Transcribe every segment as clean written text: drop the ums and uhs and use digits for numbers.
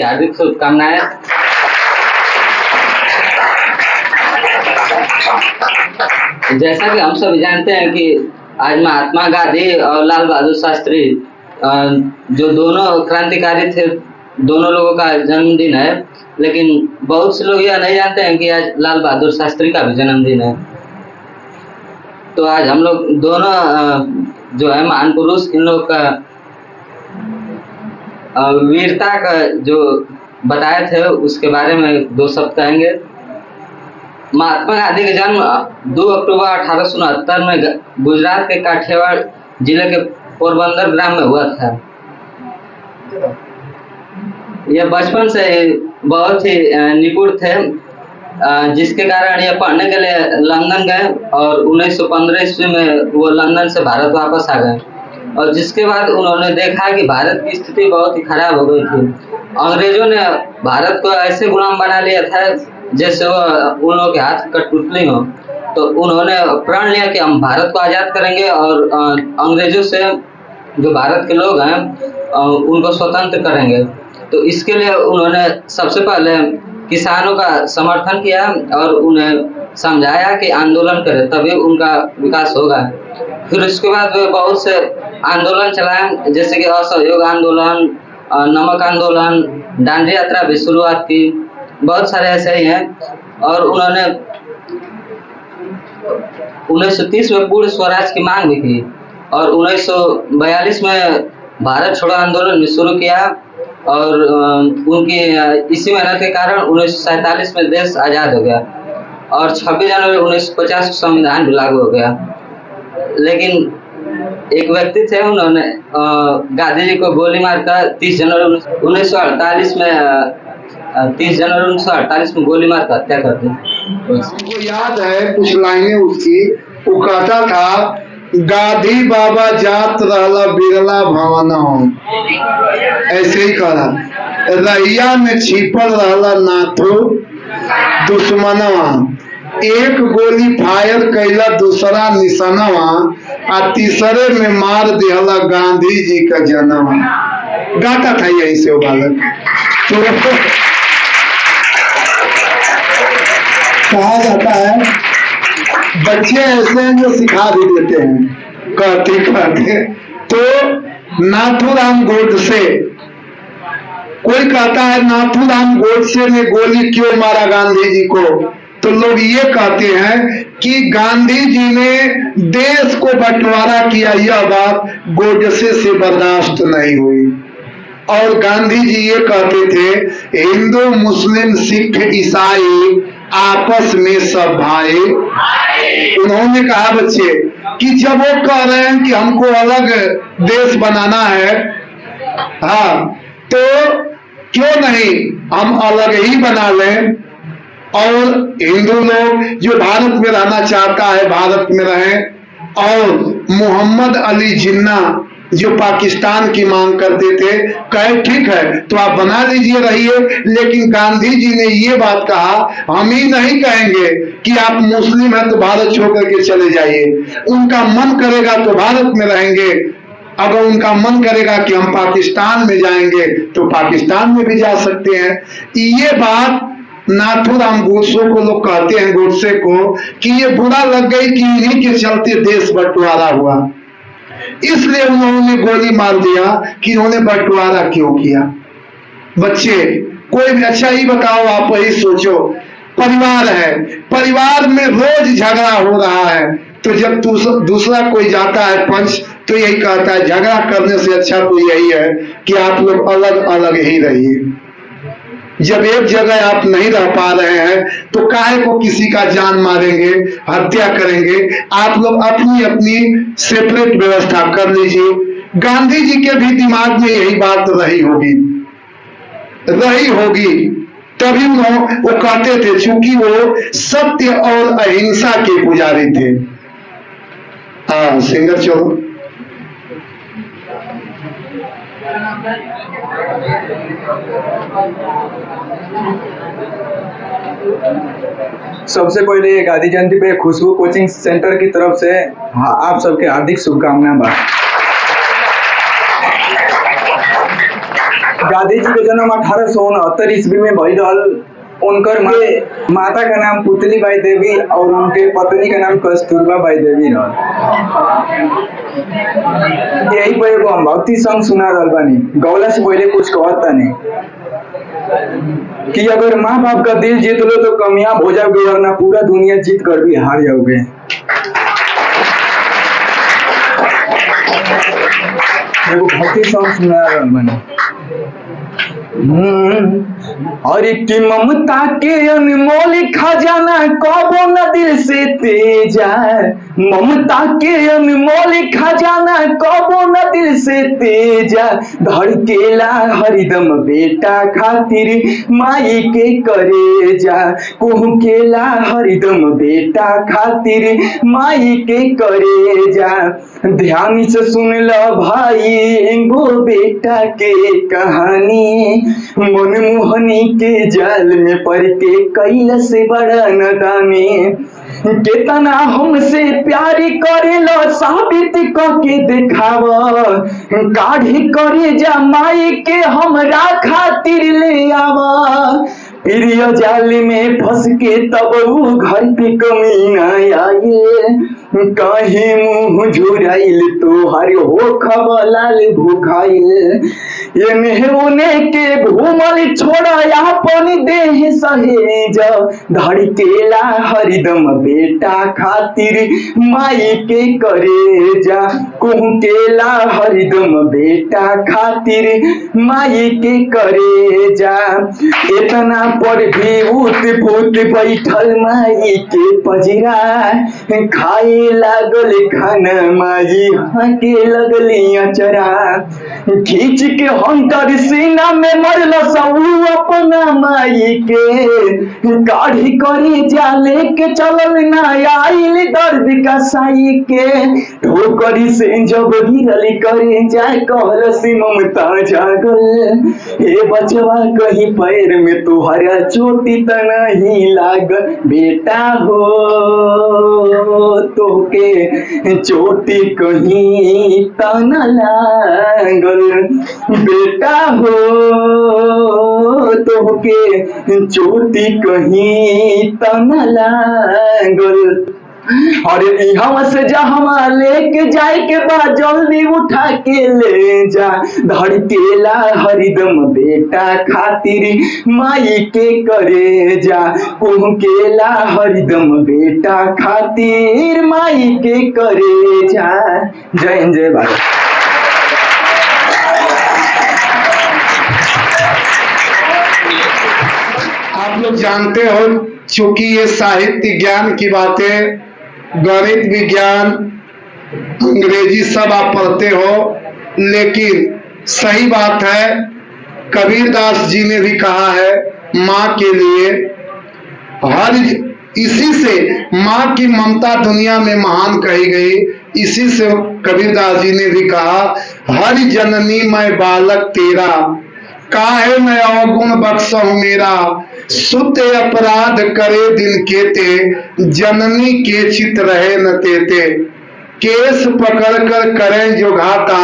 हार्दिक शुभकामनाएं। जैसा कि हम सभी जानते हैं कि आज महात्मा गांधी और लाल बहादुर शास्त्री जो दोनों क्रांतिकारी थे, दोनों लोगों का जन्मदिन है। लेकिन बहुत से लोग यह नहीं जानते हैं कि आज लाल बहादुर शास्त्री का भी जन्मदिन है। तो आज हम लोग दोनों जो है महान पुरुष, इन लोग का वीरता का जो बताए थे उसके बारे में दो शब्द कहेंगे। महात्मा गांधी का जन्म 2 अक्टूबर 1869 में गुजरात के काठियावाड़ जिले के पोरबंदर ग्राम में हुआ था। यह बचपन से बहुत ही निपुण थे, जिसके कारण यह पढ़ने के लिए लंदन गए और 1915 ईस्वी में वो लंदन से भारत वापस आ गए। और जिसके बाद उन्होंने देखा कि भारत की स्थिति बहुत ही खराब हो गई थी। अंग्रेजों ने भारत को ऐसे गुलाम बना लिया था जैसे वो उन लोगों के हाथ कठपुतली हो। तो उन्होंने प्रण लिया कि हम भारत को आज़ाद करेंगे और अंग्रेजों से जो भारत के लोग हैं उनको स्वतंत्र करेंगे। तो इसके लिए उन्होंने सबसे पहले किसानों का समर्थन किया और उन्हें समझाया कि आंदोलन करें, तभी उनका विकास होगा। फिर उसके बाद वे बहुत से आंदोलन चलाए, जैसे कि असहयोग आंदोलन, नमक आंदोलन, दांडी यात्रा भी शुरुआत की। बहुत सारे ऐसे ही हैं। और उन्होंने 1930 में पूर्ण स्वराज की मांग भी की और 1942 में भारत छोड़ो आंदोलन भी शुरू किया। और उनकी इसी मेहनत के कारण 1947 में देश आज़ाद हो गया और 26 जनवरी 1950 संविधान भी लागू हो गया। लेकिन एक व्यक्ति थे, उन्होंने गांधी जी को गोली मारकर 30 जनवरी 1948 में गोली मारकर हत्या कर दी। हमको याद है कुछ लाइनें उसकी। वो कहता था, गांधी बाबा जात रहला बिरला भवन, ऐसे ही कहा। रैया में छिपल रहला नाथो दुश्मनवा, एक गोली फायर कैला दूसरा निशानवा, आ तीसरे में मार दिहला गांधी जी का जन्म। गाता था यही से वो बालक। तो कहा जाता है बच्चे ऐसे हैं जो सिखा भी देते हैं कहते कहते। तो नाथूराम गोडसे, कोई कहता है नाथूराम गोडसे ने गोली क्यों मारा गांधी जी को, तो लोग ये कहते हैं कि गांधी जी ने देश को बंटवारा किया, यह बात गोडसे से बर्दाश्त नहीं हुई। और गांधी जी ये कहते थे, हिंदू मुस्लिम सिख ईसाई आपस में सब भाई। उन्होंने कहा बच्चे कि जब वो कह रहे हैं कि हमको अलग देश बनाना है, हाँ, तो क्यों नहीं हम अलग ही बना लें और हिंदू लोग जो भारत में रहना चाहता है भारत में रहे, और मोहम्मद अली जिन्ना जो पाकिस्तान की मांग करते थे, कहे ठीक है तो आप बना लीजिए रहिए। लेकिन गांधी जी ने ये बात कहा, हम ही नहीं कहेंगे कि आप मुस्लिम हैं तो भारत छोड़ करके चले जाइए। उनका मन करेगा तो भारत में रहेंगे, अगर उनका मन करेगा कि हम पाकिस्तान में जाएंगे तो पाकिस्तान में भी जा सकते हैं। ये बात नाथूराम गोडसे को लोग कहते हैं, गोडसे को, कि ये बुरा लग गई कि इन्हीं के चलते देश बंटवारा हुआ, इसलिए उन्होंने गोली मार दिया कि उन्होंने बंटवारा क्यों किया। बच्चे कोई भी अच्छा ही बताओ, आप वही सोचो। परिवार है, परिवार में रोज झगड़ा हो रहा है, तो जब दूसरा कोई जाता है पंच तो यही कहता है झगड़ा करने से अच्छा तो यही है कि आप लोग अलग अलग ही रहिए। जब एक जगह आप नहीं रह पा रहे हैं तो काहे को किसी का जान मारेंगे, हत्या करेंगे। आप लोग अपनी अपनी सेपरेट व्यवस्था कर लीजिए। गांधी जी के भी दिमाग में यही बात रही होगी, तभी वो कहते थे, चूंकि वो सत्य और अहिंसा के पुजारी थे। हाँ सिंगर चलो। सबसे पहले गांधी जयंती पे खुशबू कोचिंग सेंटर की तरफ से आप सबके हार्दिक शुभकामनाएं। गांधी जी के जन्म 1869 ईस्वी में भइल रहल। उनकर माता का नाम पुतली बाई देवी और उनके पत्नी का नाम कस्तूरबा बाई देवी रहल। यही पर एगो हम भक्ति सॉन्ग सुना रहल बानी। गौला से पहले कुछ कहत तानी कि अगर माँ बाप का दिल जीत लो तो कामयाब हो जाओगे, वरना पूरा दुनिया जीत कर भी हार जाओगे। एगो भक्ति सॉन्ग सुना रहल बानी। अरे कि ममता के अनमोल खजाना कबो न दिल से तेजा, ममता के अनमोल खजाना कबो न दिल से तेजा, धड़केला हरिदम बेटा खातिर माई के करेजा, कुहकेला हरिदम बेटा खातिर माई के करेजा। ध्यान से सुन लो भाई एगो बेटा के कहानी, मनमोहनी के जाल में पड़ के कैला से बड़ा नदानी, कितना हमसे प्यार करेलो साबित करके दिखाव, काढ़ी करे जा माई के हमरा खातिर ले आवा, प्रिय जाल में फंस के तब वो घर पे कमीना आए, कहे मुँह झुराइल तोहर हो खबलाल भूखाइल, ये उने के घूमल छोड़ा अपन देह सहेज, धड़केला हरिदम बेटा खातिर माई के करेजा, कुहकेला हरिदम बेटा खातिर माई के करेजा। इतना पर भी उठ फूट बैठल माई के पजरा, खाए लागल खाना माई हाके लगली अचरा, खींच के हंटर सीना में मरल सब अपना माई के, काढ़ी करे जाले के चलल ना आइल दर्द का साई के, ठोकरी से जब गिरल करे जाए कहल सी ममता जागल, हे बचवा कहीं पैर में तुहरा चोटी त नहीं लागल, बेटा हो तोके चोटी कहीं त न लागल, बेटा हो तोके चोटी कहीं त न लागल। और यहाँ से जहाँ लेके जाए के बाद जल्दी उठा के ले जा, धड़केला हरिदम बेटा खातिर माई के करेजा, कुहकेला हरिदम बेटा खातिर माई के करेजा। जय हिंद जय भारत। आप लोग जानते हो चूंकि ये साहित्य ज्ञान की बातें, गणित विज्ञान अंग्रेजी सब आप पढ़ते हो, लेकिन सही बात है कबीरदास जी ने भी कहा है माँ के लिए हर, इसी से माँ की ममता दुनिया में महान कही गई। इसी से कबीरदास जी ने भी कहा हर जननी मैं बालक तेरा, काहे मैं अवगुण बख्शहु मेरा, सुत अपराध करे दिन केते, जननी के चित रहे न तेते, केस पकड़ कर करें जो घाता,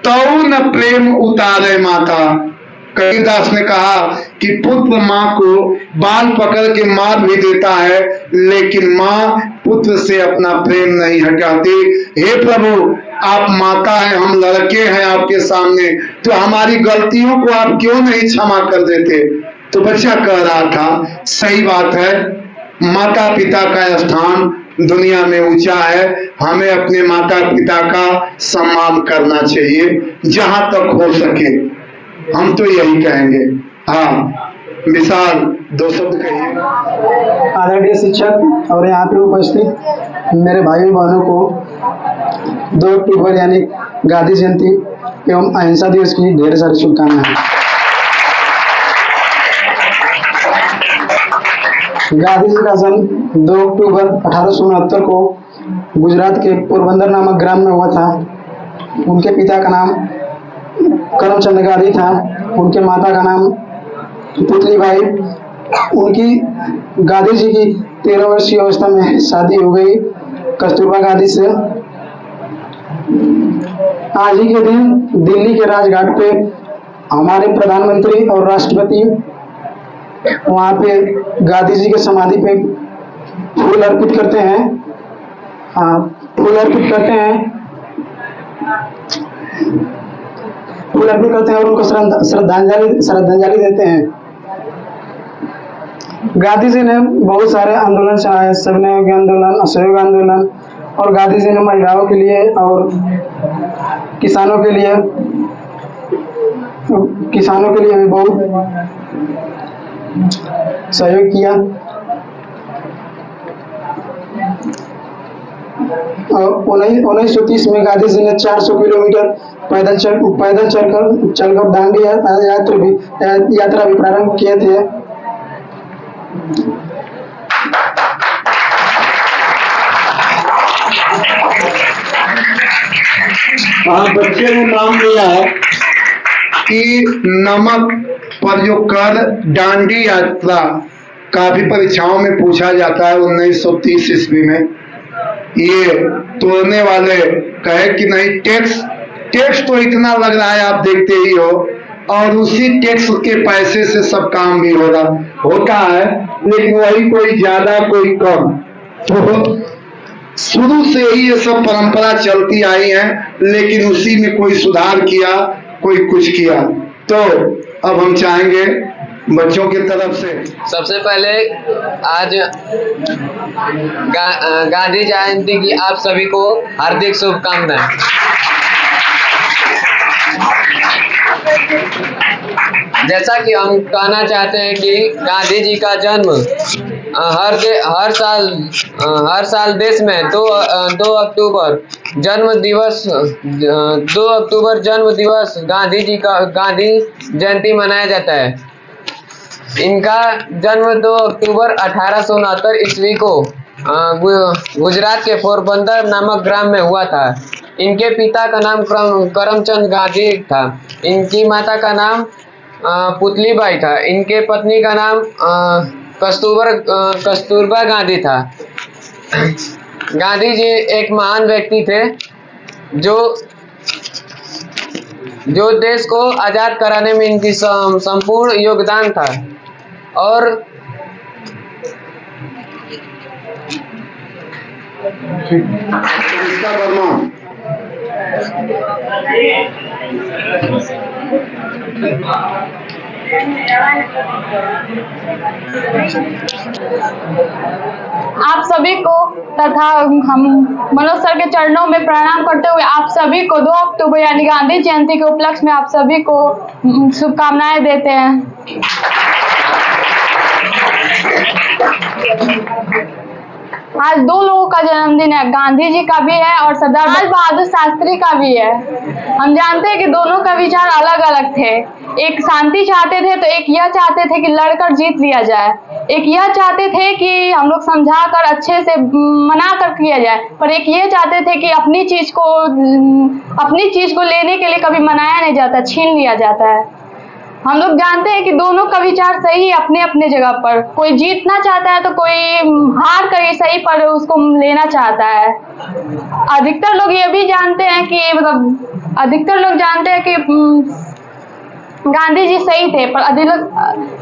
तौ न प्रेम उतारे माता। कबीरदास ने कहा कि पुत्र माँ को बाल पकड़ के मार भी देता है, लेकिन माँ पुत्र से अपना प्रेम नहीं हटाती। हे प्रभु, आप माता हैं, हम लड़के हैं आपके सामने, तो हमारी गलतियों को आप क्यों नहीं क्षमा कर देते। तो बच्चा कह रहा था सही बात है, माता पिता का स्थान दुनिया में ऊंचा है, हमें अपने माता पिता का सम्मान करना चाहिए जहां तक हो सके। हम तो यही कहेंगे। हाँ विशाल, दो शब्द कहिए। आदरणीय शिक्षक और यहाँ पे उपस्थित मेरे भाई बहनों को 2 अक्टूबर यानी गांधी जयंती एवं अहिंसा दिवस की ढेर सारी शुभकामनाएं। गांधी जी का जन्म 2 अक्टूबर 1869 को गुजरात के पोरबंदर नामक ग्राम में हुआ था। उनके पिता का नाम करमचंद गांधी था, उनके माता का नाम पुतली बाई। उनकी गांधी जी की 13 वर्षीय अवस्था में शादी हो गई कस्तूरबा गांधी से। आज ही के दिन दिल्ली के राजघाट पे हमारे प्रधानमंत्री और राष्ट्रपति वहाँ पे गांधी जी के समाधि पे फूल अर्पित करते हैं। फूल अर्पित करते हैं और उनको श्रद्धांजलि देते हैं। गांधी जी ने बहुत सारे आंदोलन चलाए, सविनय आंदोलन, असहयोग आंदोलन, और गांधी जी ने महिलाओं के लिए और किसानों के लिए भी बहुत सहयोग किया। और 1930 में गांधी जी ने 400 किलोमीटर पैदल चलकर दांडी यात्रा भी प्रारंभ किए थे। बच्चे ने नाम लिया है कि नमक पर जो कर दांडी यात्रा काफी परीक्षाओं में पूछा जाता है। 1930 ईस्वी में ये तोड़ने वाले कहे कि नहीं, टैक्स तो इतना लग रहा है, आप देखते ही हो, और उसी टैक्स के पैसे से सब काम भी होता है, लेकिन वही कोई ज्यादा कोई कम। तो शुरू से ही ये सब परंपरा चलती आई है, लेकिन उसी में कोई सुधार किया, कोई कुछ किया। तो अब हम चाहेंगे बच्चों की तरफ से सबसे पहले आज गांधी जयंती की आप सभी को हार्दिक शुभकामनाएं। जैसा कि हम कहना चाहते हैं कि गांधी जी का जन्म हर साल देश में 2 अक्टूबर जन्म दिवस गांधी जयंती मनाया जाता है। इनका जन्म 2 अक्टूबर 1869 ईस्वी को गुजरात के पोरबंदर नामक ग्राम में हुआ था। इनके पिता का नाम करमचंद गांधी था। इनकी माता का नाम पुतलीबाई था। इनके पत्नी का नाम कस्तूरबा गांधी था। गांधी जी एक महान व्यक्ति थे जो देश को आजाद कराने में इनकी संपूर्ण योगदान था। और आप सभी को तथा हम मनोज सर के चरणों में प्रणाम करते हुए आप सभी को 2 अक्टूबर यानी गांधी जयंती के उपलक्ष्य में आप सभी को शुभकामनाएं देते हैं। आज 2 लोगों का जन्मदिन है, गांधी जी का भी है और सरदार लाल बहादुर शास्त्री का भी है। हम जानते हैं कि दोनों का विचार अलग अलग थे। एक शांति चाहते थे तो एक यह चाहते थे कि लड़कर जीत लिया जाए। एक यह चाहते थे कि हम लोग समझा कर अच्छे से मना कर किया जाए, पर एक ये चाहते थे कि अपनी चीज को लेने के लिए कभी मनाया नहीं जाता, छीन लिया जाता है। हम लोग जानते हैं कि दोनों का विचार सही अपने अपने जगह पर। कोई जीतना चाहता है तो कोई हार कर सही पर उसको लेना चाहता है। अधिकतर लोग ये भी जानते हैं कि गांधी जी सही थे, पर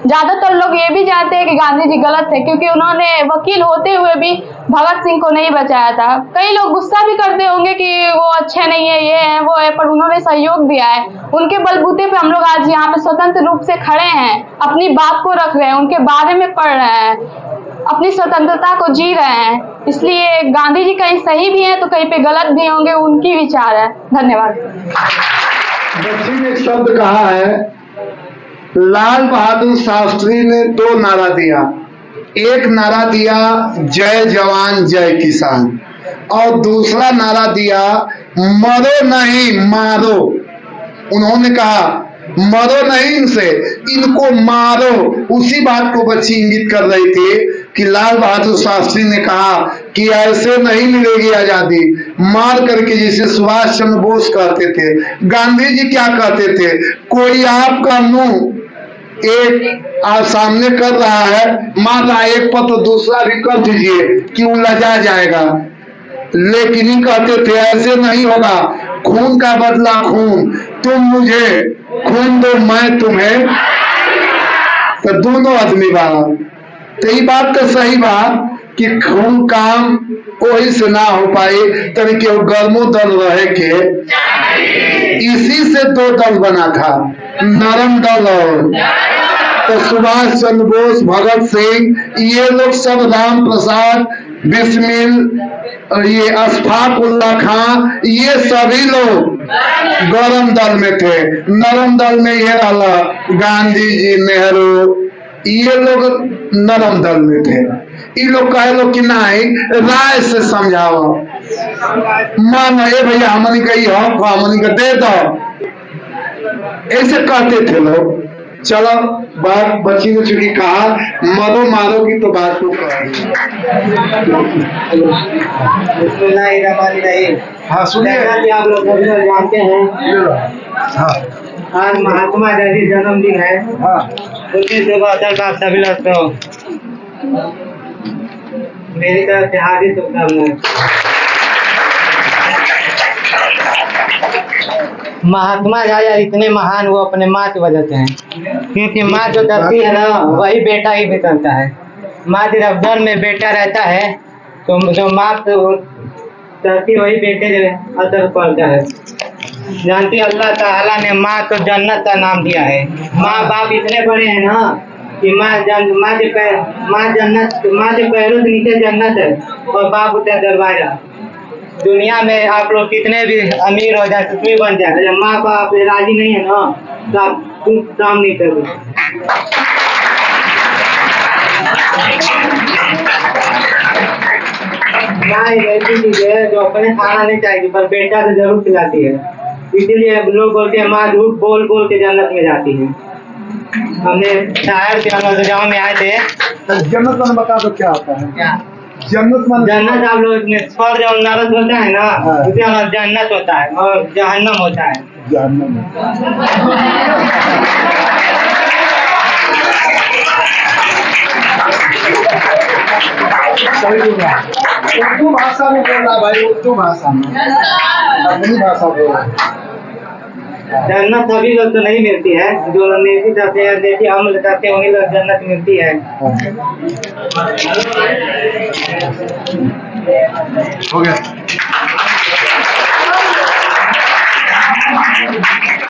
ज्यादातर लोग ये भी जानते हैं कि गांधी जी गलत थे, क्योंकि उन्होंने वकील होते हुए भी भगत सिंह को नहीं बचाया था। कई लोग गुस्सा भी करते होंगे कि वो अच्छे नहीं है, ये है वो है, पर उन्होंने सहयोग दिया है। उनके बलबूते पे हम लोग आज यहाँ पे स्वतंत्र रूप से खड़े हैं, अपनी बात को रख रहे हैं, उनके बारे में पढ़ रहे हैं, अपनी स्वतंत्रता को जी रहे हैं। इसलिए गांधी जी कहीं सही भी है तो कहीं पे गलत भी होंगे, उनकी विचार है। धन्यवाद। बच्ची ने एक शब्द कहा है, लाल बहादुर शास्त्री ने 2 नारा दिया। एक नारा दिया जय जवान जय किसान, और दूसरा नारा दिया मरो नहीं मारो। उन्होंने कहा मरो नहीं इनसे, इनको मारो। उसी बात को बच्ची इंगित कर रही थी कि लाल बहादुर शास्त्री ने कहा कि ऐसे नहीं मिलेगी आजादी, मार करके, जिसे सुभाष चंद्र बोस कहते थे। गांधी जी क्या कहते थे, कोई आपका मुंह एक आप सामने कर रहा है, मार रहा है, एक पत्र दूसरा भी कर दीजिए कि वो लजा जाएगा। लेकिन ही कहते थे ऐसे नहीं होगा, खून का बदला खून। तुम मुझे खून दो मैं तुम्हें, तो दोनों आदमी बा। तो ये बात तो सही बा कि खून काम वही से ना हो पाई, तभी कि गर्मो दल रहे के, इसी से दो दल बना था, नरम दल और तो सुभाष चंद्र बोस, भगत सिंह, ये लोग सब, राम प्रसाद बिस्मिल, ये अशफाक उल्ला खां, ये सभी लोग गरम दल में थे। नरम दल में ये रहा गांधी जी, नेहरू, ये लोग नरम दल में थे। ये लोग कहे लोग कि नहीं, राय से समझाओ, मान ए भैया हमनी का ये हक हमनी का दे दो, ऐसे कहते थे लोग। चलो बात बच्ची ने चूंकि कहा मरो मारो की तो बात को हाँ सुनिए। आप लोग जानते हैं हाँ आज महात्मा गांधी जन्मदिन है। हाँ 1972 का सभी लोग को मेरी तरफ से हार्दिक शुभकामनाएं। महात्मा गांधी इतने महान वो अपने माँ की वजह से हैं, क्योंकि माँ जो करती है ना वही बेटा ही भी करता है। माँ जब घर में बेटा रहता है तो जो माँ करती वही बेटे असर पड़ता है। जानती अल्लाह ताला ने माँ को जन्नत का नाम दिया है। माँ बाप इतने बड़े हैं ना कि माँ के पैरों से नीचे जन्नत है और बाप उठा दरवाजा। दुनिया में आप लोग कितने भी अमीर हो जाए, कुछ भी बन जाए, जब माँ बाप राजी नहीं है ना तो आप कुछ काम नहीं कर माँ एक ऐसी चीज है जो अपने खाना नहीं चाहिए पर बेटा तो जरूर खिलाती है। इसीलिए लोग बोलते हैं माँ झूठ बोल बोल के जन्नत में जाती है। हमने शायर के गाँव में आए थे। जन्नत मन बता दो क्या होता है? क्या जन्नत आप लोग स्वर्ग और नरक होता है ना, उसे हमारा जन्नत होता है और जहन्नम होता है। उर्दू भाषा में बोलना भाई, उर्दू भाषा में, अपनी भाषा बोलना। जन्नत सभी लोग तो नहीं मिलती है, जो नेकी करते हैं, नेकी अमल करते हैं, उन्हीं लोग जन्नत मिलती है। हो गया।